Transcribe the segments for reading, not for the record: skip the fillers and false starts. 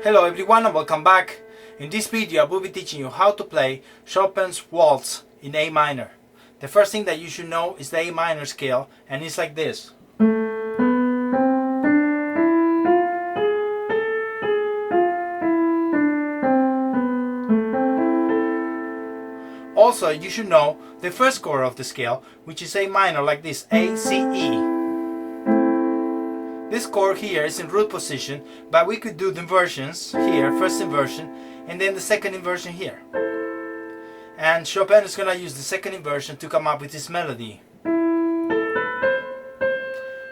Hello everyone and welcome back. In this video I will be teaching you how to play Chopin's Waltz in A minor. The first thing that you should know is the A minor scale, and it's like this. Also you should know the first chord of the scale, which is A minor, like this, A, C, E. This chord here is in root position, but we could do the inversions here, first inversion, and then the second inversion here. And Chopin is going to use the second inversion to come up with this melody.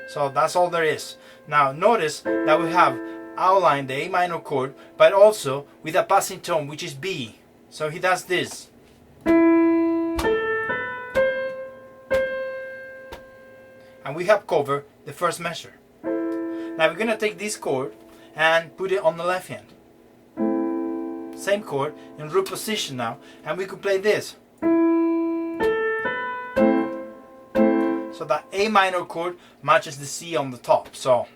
So that's all there is. Now notice that we have outlined the A minor chord, but also with a passing tone, which is B. So he does this. And we have covered the first measure. Now we're going to take this chord and put it on the left hand. Same chord in root position now, and we could play this. So that A minor chord matches the C on the top. So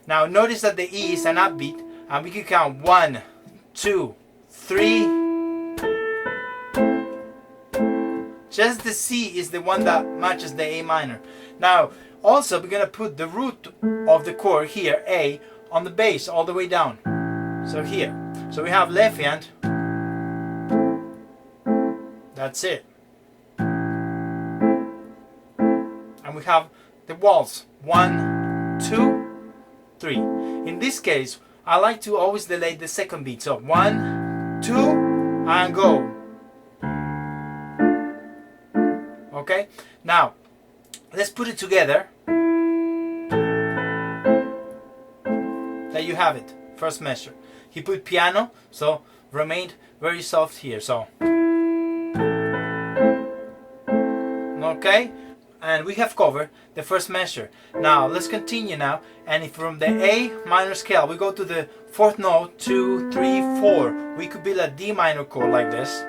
now notice that the E is an upbeat, and we can count 1, 2, 3. Just the C is the one that matches the A minor. Now also we're going to put the root of the chord here, A, on the bass all the way down. So here. So we have left hand. That's it. And we have the waltz. 1, 2, 3. In this case, I like to always delay the second beat. So 1, 2, and go. Okay, now let's put it together. There you have it, first measure. He put piano, so remained very soft here. So okay, and we have covered the first measure. Now let's continue now, and from the A minor scale we go to the fourth note, 2, 3, 4. We could build a D minor chord like this,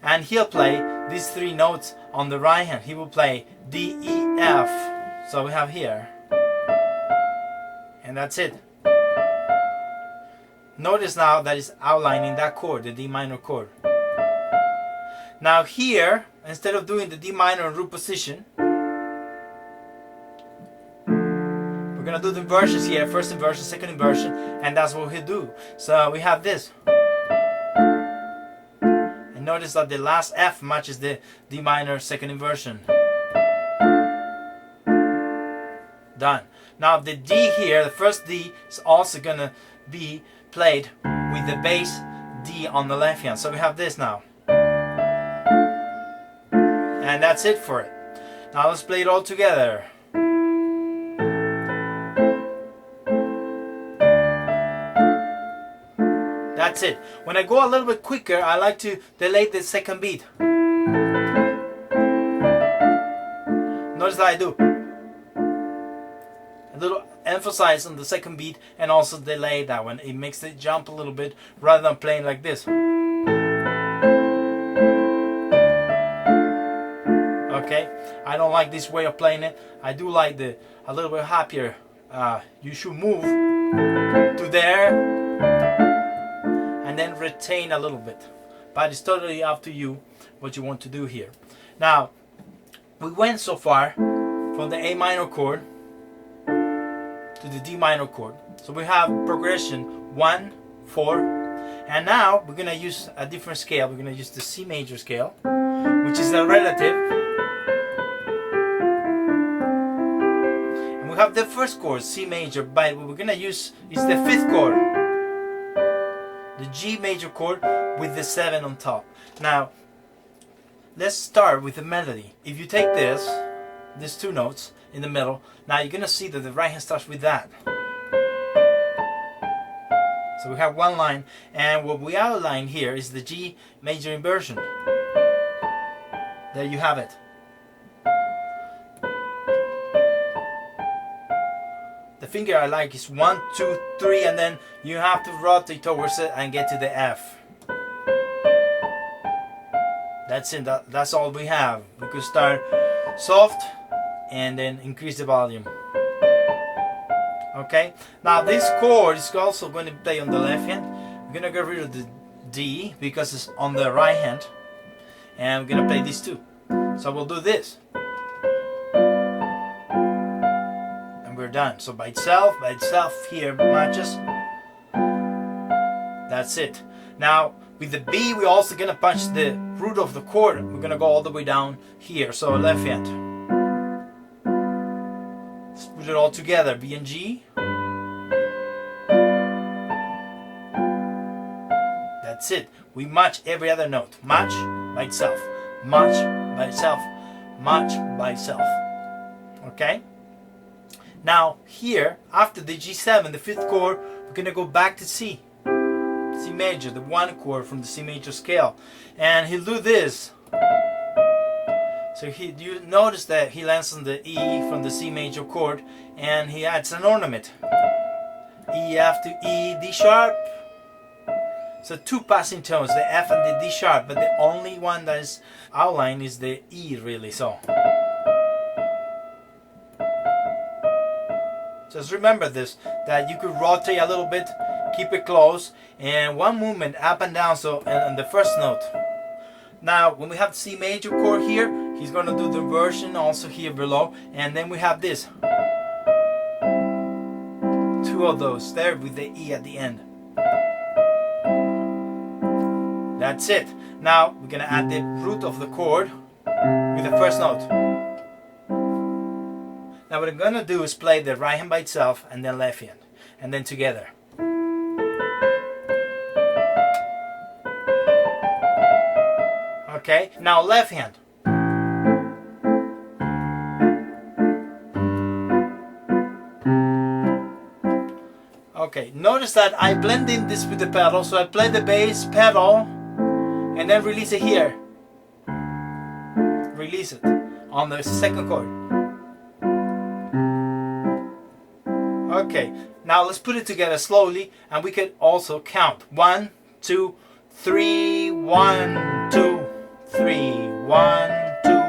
and he'll play these three notes on the right hand. He will play D, E, F. So we have here, and that's it. Notice now that it's outlining that chord, the D minor chord. Now here, instead of doing the D minor in root position, we're gonna do the inversions here, first inversion, second inversion, and that's what he'll do. So we have this. Notice that the last F matches the D minor second inversion. Done. Now the D here, the first D, is also gonna be played with the bass D on the left hand. So we have this now. And that's it for it. Now let's play it all together. That's it. When I go a little bit quicker, I like to delay the second beat. Notice that I do a little emphasize on the second beat and also delay that one. It makes it jump a little bit rather than playing like this. Okay, I don't like this way of playing it. I do like the a little bit happier. You should move to there and then retain a little bit, but it's totally up to you what you want to do here. Now we went so far from the A minor chord to the D minor chord, so we have progression 1, 4, and now we're gonna use a different scale. We're gonna use the C major scale, which is a relative, and we have the first chord, C major, but what we're gonna use is the fifth chord, the G major chord with the 7 on top. Now, let's start with the melody. If you take this, these two notes in the middle, now you're gonna see that the right hand starts with that. So we have one line, and what we outline here is the G major inversion. There you have it. The finger I like is 1, 2, 3, and then you have to rotate towards it and get to the F. That's it. That's all we have. We could start soft and then increase the volume. Okay. Now this chord is also going to play on the left hand. We're gonna get rid of the D because it's on the right hand, and we're gonna play these two. So we'll do this, and we're done. So by itself here matches. That's it. Now with the B, we're also gonna punch the root of the chord. We're gonna go all the way down here. So left hand. Let's put it all together. B and G. That's it. We match every other note. Match by itself. Match by itself. Match by itself. Okay? Now here, after the G7, the 5th chord, we're gonna go back to C. C major, the 1 chord from the C major scale. And he'll do this. So you notice that he lands on the E from the C major chord, and he adds an ornament. E, F to E, D sharp. So 2 passing tones, the F and the D sharp, but the only one that is outlined is the E really. So just remember this, that you could rotate a little bit, keep it close, and one movement up and down, so and the first note. Now when we have the C major chord here, he's going to do the version also here below, and then we have this. 2 of those there with the E at the end. That's it. Now we're going to add the root of the chord with the first note. Now what I'm going to do is play the right hand by itself and then left hand, and then together. Okay, now left hand. Okay, notice that I blend in this with the pedal, so I play the bass pedal and then release it here. Release it on the 2nd chord. Okay, now let's put it together slowly, and we can also count. 1, 2, 3, 1, 2, 3, 1, 2,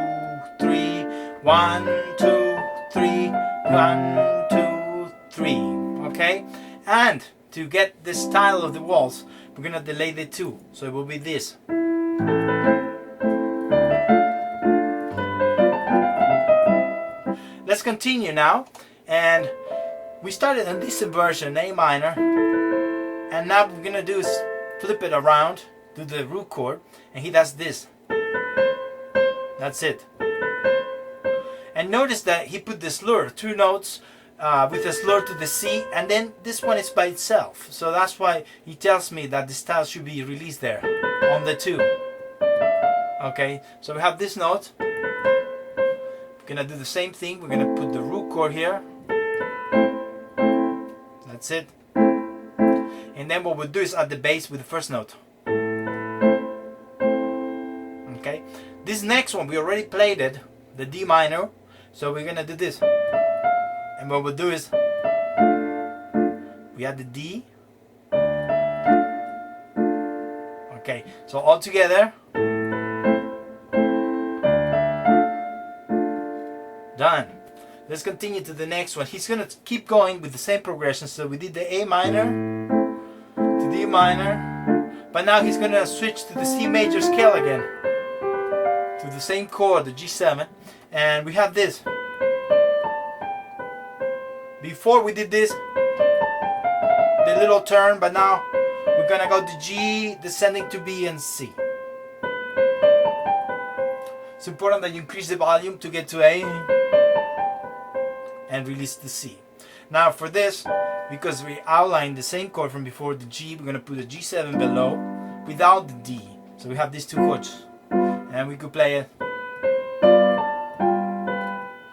3, 1, 2, 3, 1, 2, 3. Okay, and to get the style of the waltz, we're gonna delay the 2, so it will be this. Let's continue now, and we started on this version, A minor, and now what we're gonna do is flip it around, do the root chord, and he does this. That's it. And notice that he put the slur, 2 notes with the slur to the C, and then this one is by itself. So that's why he tells me that the style should be released there on the 2. Okay, so we have this note. We're gonna do the same thing. We're gonna put the root chord here. That's it. And then what we'll do is add the bass with the first note. Okay, this next one we already played it, the D minor, so we're gonna do this. And what we'll do is we add the D. Okay, so all together. Done. Let's continue to the next one. He's gonna keep going with the same progression. So we did the A minor to D minor, but now he's gonna switch to the C major scale again, to the same chord, the G7, and we have this. Before we did this, the little turn, but now we're gonna go to G, descending to B and C. It's important that you increase the volume to get to A and release the C. Now for this, because we outlined the same chord from before, the G, we're gonna put a G7 below without the D. So we have these two chords, and we could play it,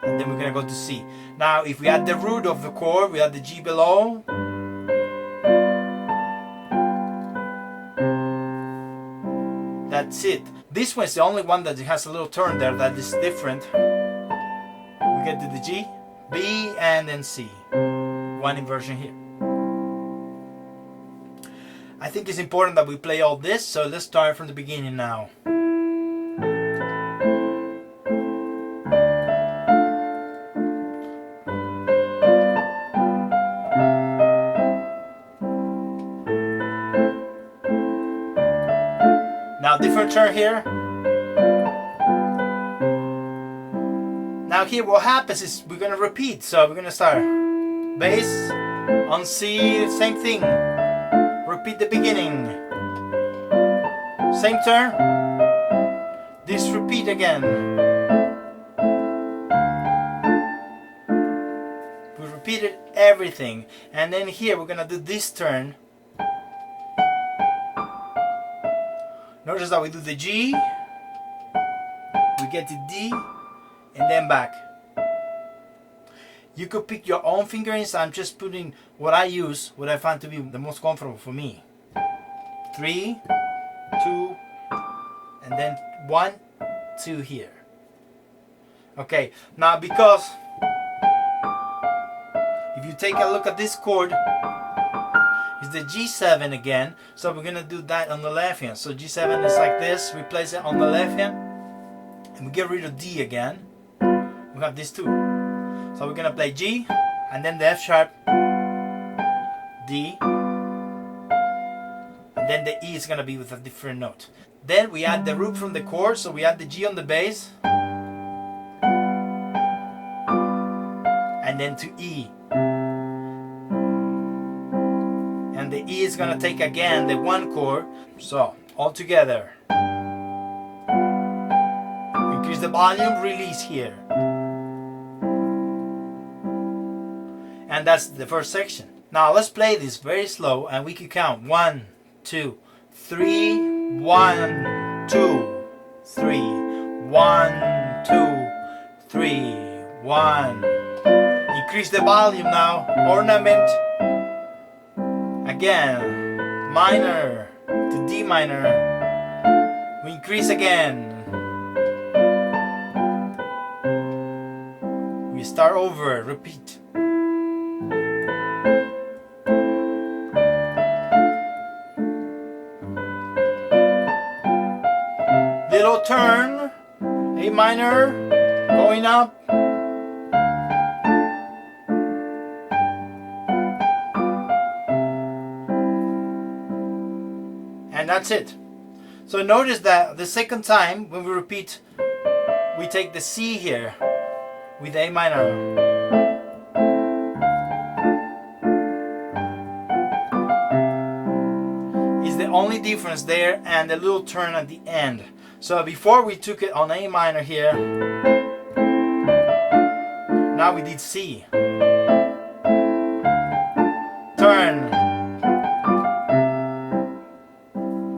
and then we're gonna go to C. Now if we add the root of the chord, we add the G below, that's it. This one's the only one that has a little turn there that is different. We get to the G, B, and then C. One inversion here. I think it's important that we play all this, so let's start from the beginning now. Now different turn here. Now here what happens is we're gonna repeat, so we're gonna start bass on C, same thing. Repeat the beginning. Same turn. This repeat again. We repeated everything, and then here we're gonna do this turn. Notice that we do the G, we get to D, and then back. You could pick your own fingerings. I'm just putting what I use, what I find to be the most comfortable for me. 3, 2, and then 1, 2 here. Okay, now because if you take a look at this chord, it's the G7 again, so we're gonna do that on the left hand. So G7 is like this, we place it on the left hand, and we get rid of D again. We have these two. So we're gonna play G, and then the F sharp, D, and then the E is gonna be with a different note. Then we add the root from the chord, so we add the G on the bass, and then to E. And the E is gonna take again the one chord. So all together. Increase the volume, release here. And that's the first section. Now let's play this very slow, and we can count 1, 2, 3, 1, 2, 3, 1, 2, 3, 1. Increase the volume now. Ornament. Again, minor to D minor. We increase again. We start over, repeat. Little turn, A minor, going up. And that's it. So notice that the second time when we repeat, we take the C here with A minor. Is the only difference there, and the little turn at the end. So before we took it on A minor here, now we did C. Turn.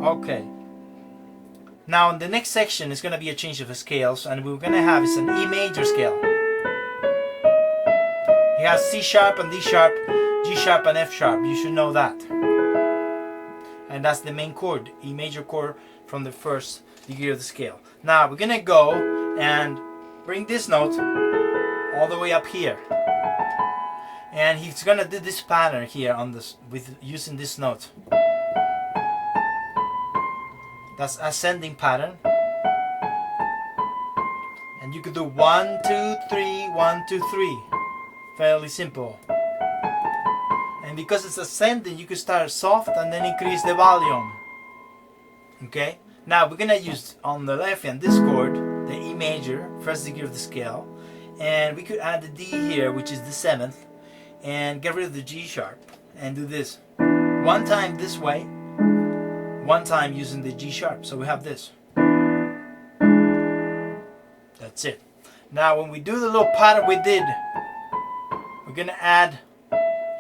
Okay. Now in the next section is going to be a change of scales, and we're going to have is an E major scale. It has C sharp and D sharp, G sharp and F sharp. You should know that. And that's the main chord, E major chord from the first degree of the scale. Now we're going to go and bring this note all the way up here. And he's going to do this pattern here on this with using this note. That's ascending pattern. And you could do 1, 2, 3, 1, 2, 3. Fairly simple. And because it's ascending, you could start soft and then increase the volume. Okay? Now we're gonna use on the left hand this chord, the E major, first degree of the scale. And we could add the D here, which is the 7th, and get rid of the G sharp and do this. One time this way, one time using the G sharp. So we have this. That's it. Now when we do the little pattern we did, we're gonna add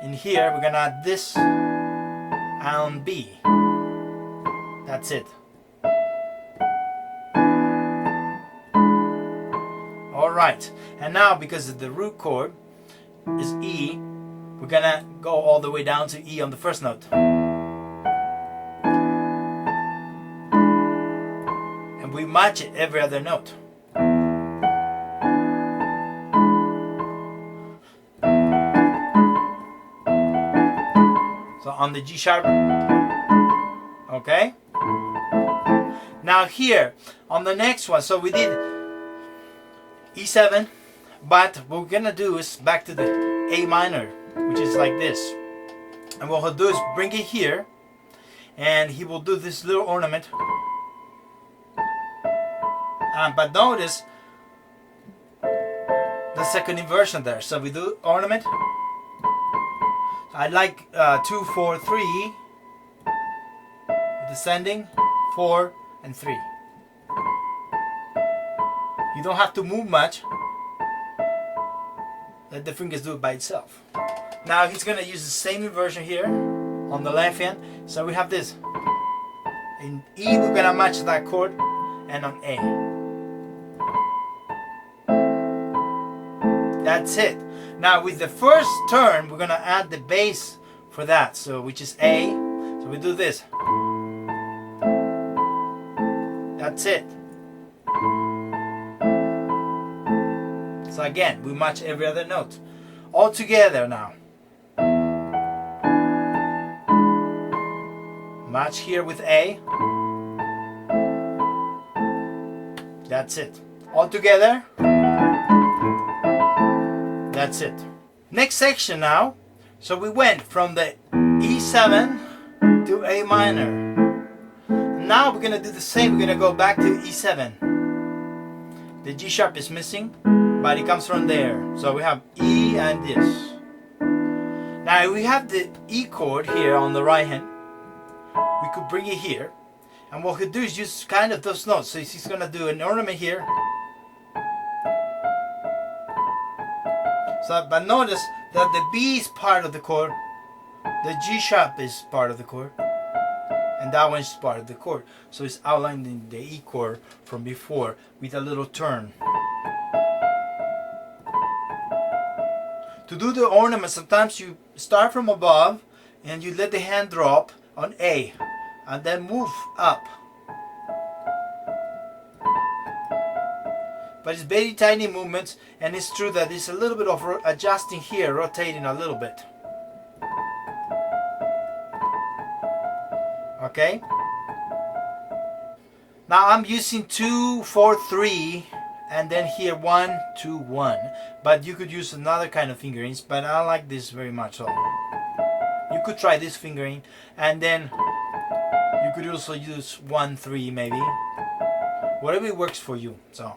in here we're gonna add this on B. That's it. Alright, and now because the root chord is E, we're gonna go all the way down to E on the first note. And we match it every other note. So on the G sharp, okay? Now here, on the next one, so we did E7, but what we're gonna do is back to the A minor, which is like this. And what he'll do is bring it here, and he will do this little ornament. But notice the second inversion there. So we do ornament. I like 2, 4, 3, descending, 4 and 3. You don't have to move much. Let the fingers do it by itself. Now he's gonna use the same inversion here on the left hand. So we have this. In E we're gonna match that chord, and on A. That's it. Now with the first turn we're gonna add the bass for that, so which is A. So we do this. That's it. So again, we match every other note. All together now. Match here with A. That's it. All together. That's it. Next section now. So we went from the E7 to A minor. Now we're gonna do the same. We're gonna go back to E7. The G sharp is missing, but it comes from there. So we have E and this. Now we have the E chord here on the right hand. We could bring it here. And what he'll do is use kind of those notes. So he's gonna do an ornament here. So, but notice that the B is part of the chord, the G sharp is part of the chord, and that one is part of the chord. So it's outlining the E chord from before with a little turn. To do the ornament, sometimes you start from above and you let the hand drop on A and then move up. But it's very tiny movements, and it's true that there's a little bit of adjusting here, rotating a little bit. Okay? Now I'm using 2, 4, 3, and then here 1, 2, 1. But you could use another kind of fingerings, but I like this very much. So you could try this fingering, and then you could also use 1, 3 maybe. Whatever works for you. So.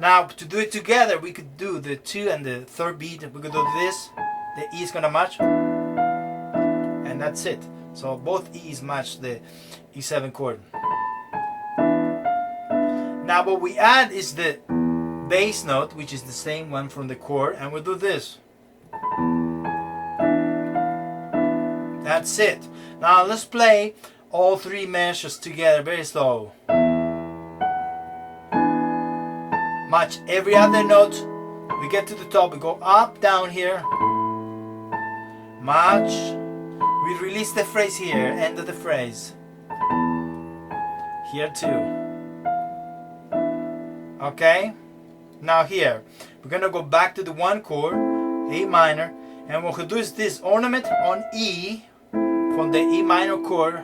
Now to do it together, we could do the 2 and the third beat. We could do this. The E is gonna match, and that's it. So both E's match the E7 chord. Now what we add is the bass note, which is the same one from the chord, and we'll do this. That's it. Now let's play all 3 measures together very slow. Match every other note. We get to the top, we go up, down here. Match. We release the phrase here, end of the phrase. Here too. Okay? Now here, we're gonna go back to the 1 chord, A minor, and what we'll do is this ornament on E from the E minor chord.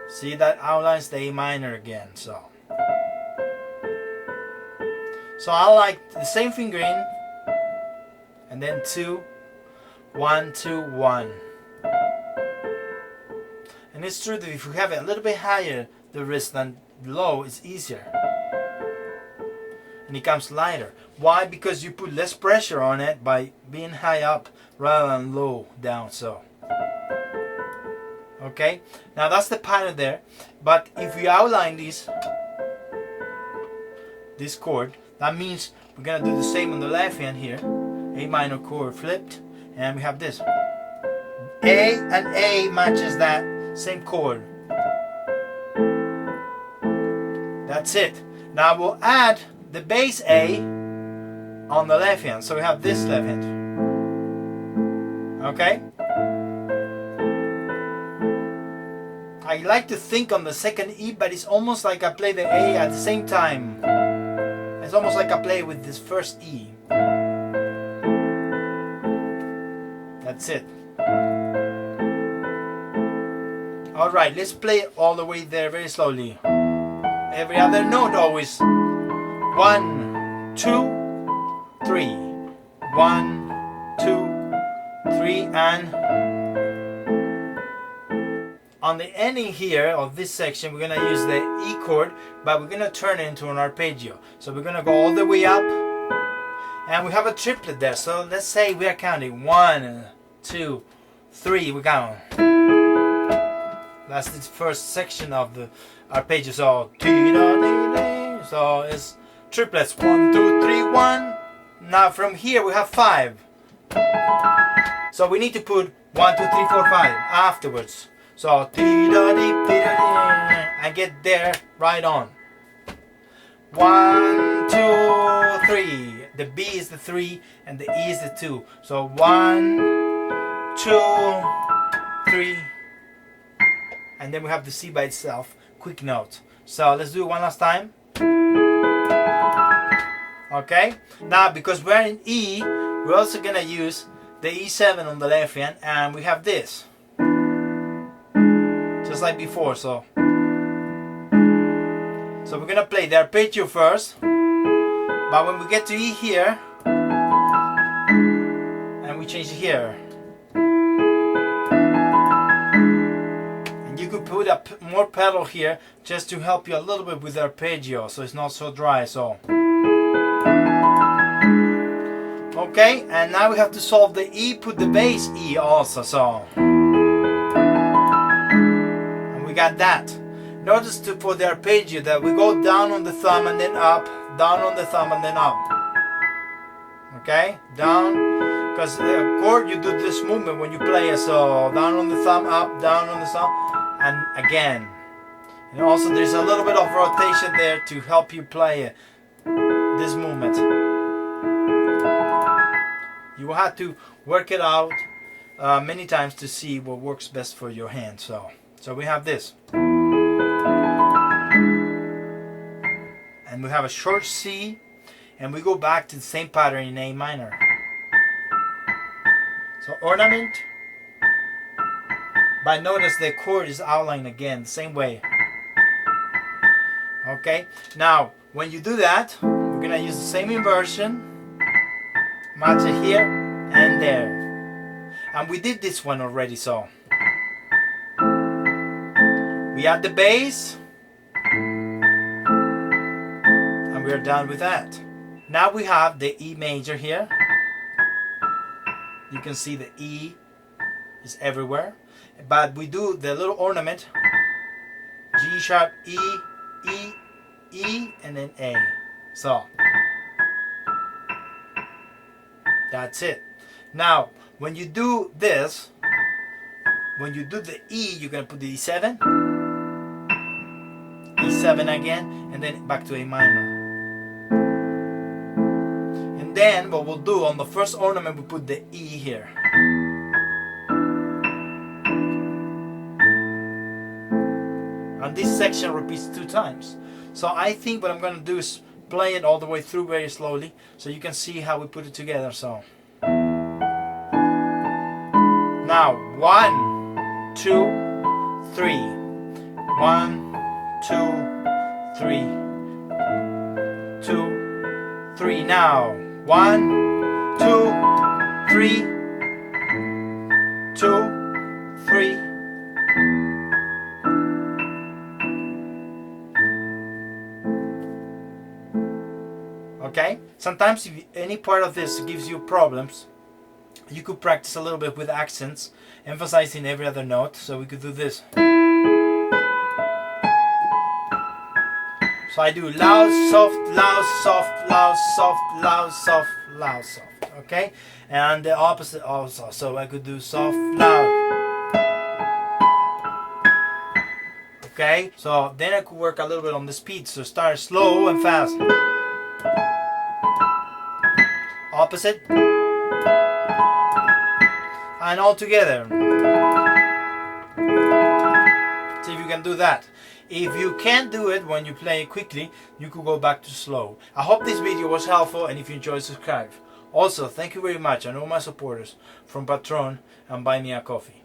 See, that outlines the A minor again, so I like the same fingering, and then 2, 1, 2, 1. And it's true that if you have it a little bit higher the wrist than low, it's easier. And it comes lighter. Why? Because you put less pressure on it by being high up rather than low down, so. Okay? Now that's the pattern there. But if we outline this chord, that means we're gonna do the same on the left hand here, A minor chord flipped, and we have this. A and A matches that same chord. That's it. Now we'll add the bass A on the left hand. So we have this left hand. Okay? I like to think on the second E, but it's almost like I play the A at the same time. It's almost like I play with this first E. That's it. Alright, let's play it all the way there very slowly. Every other note always. 1, 2, 3. 1, 2, 3, and on the ending here of this section, we're gonna use the E chord, but we're gonna turn it into an arpeggio. So we're gonna go all the way up, and we have a triplet there. So let's say we are counting 1, 2, 3. We count. That's the first section of the arpeggio. So it's triplets. 1, 2, 3, 1. Now from here we have 5. So we need to put 1, 2, 3, 4, 5 afterwards. So and get there right on. 1, 2, 3. The B is the 3 and the E is the 2. So 1, 2, 3. And then we have the C by itself, quick note. So let's do it one last time. Okay, now because we're in E, we're also gonna use the E7 on the left hand, and we have this. Just like before, so we're gonna play the arpeggio first, but when we get to E here, and we change it here. You could put a more pedal here just to help you a little bit with the arpeggio, so it's not so dry. So okay, and now we have to solve the E, put the bass E also. So and we got that. Notice for the arpeggio that we go down on the thumb and then up, down on the thumb and then up. Okay, down, because the chord you do this movement when you play it. So down on the thumb, up, down on the thumb. And again, and also there's a little bit of rotation there to help you play this movement. You will have to work it out many times to see what works best for your hand. So we have this, and we have a short C, and we go back to the same pattern in A minor. So ornament. But notice the chord is outlined again, the same way. Okay, now when you do that, we're gonna use the same inversion, match it here and there. And we did this one already, so we add the bass, and we're done with that. Now we have the E major here. You can see the E is everywhere. But we do the little ornament, G sharp, E, E, E, and then A. So that's it. Now when you do this, when you do the E, you're gonna put the E7, E7 again, and then back to A minor. And then what we'll do on the first ornament, we put the E here. And this section repeats 2 times. So I think what I'm going to do is play it all the way through very slowly, so you can see how we put it together. So now 1, 2, 3. 1, 2, 3. 2, 3. Now 1, 2, 3. 2, 3. Okay, sometimes if any part of this gives you problems, you could practice a little bit with accents, emphasizing every other note. So we could do this. So I do loud, soft, loud, soft, loud, soft, loud, soft, loud, soft. Okay, and the opposite also. So I could do soft, loud. Okay, so then I could work a little bit on the speed. So start slow and fast. Opposite. And all together. See if you can do that. If you can't do it when you play quickly, you could go back to slow. I hope this video was helpful, and if you enjoyed, subscribe. Also, thank you very much and all my supporters from Patron and Buy Me a Coffee.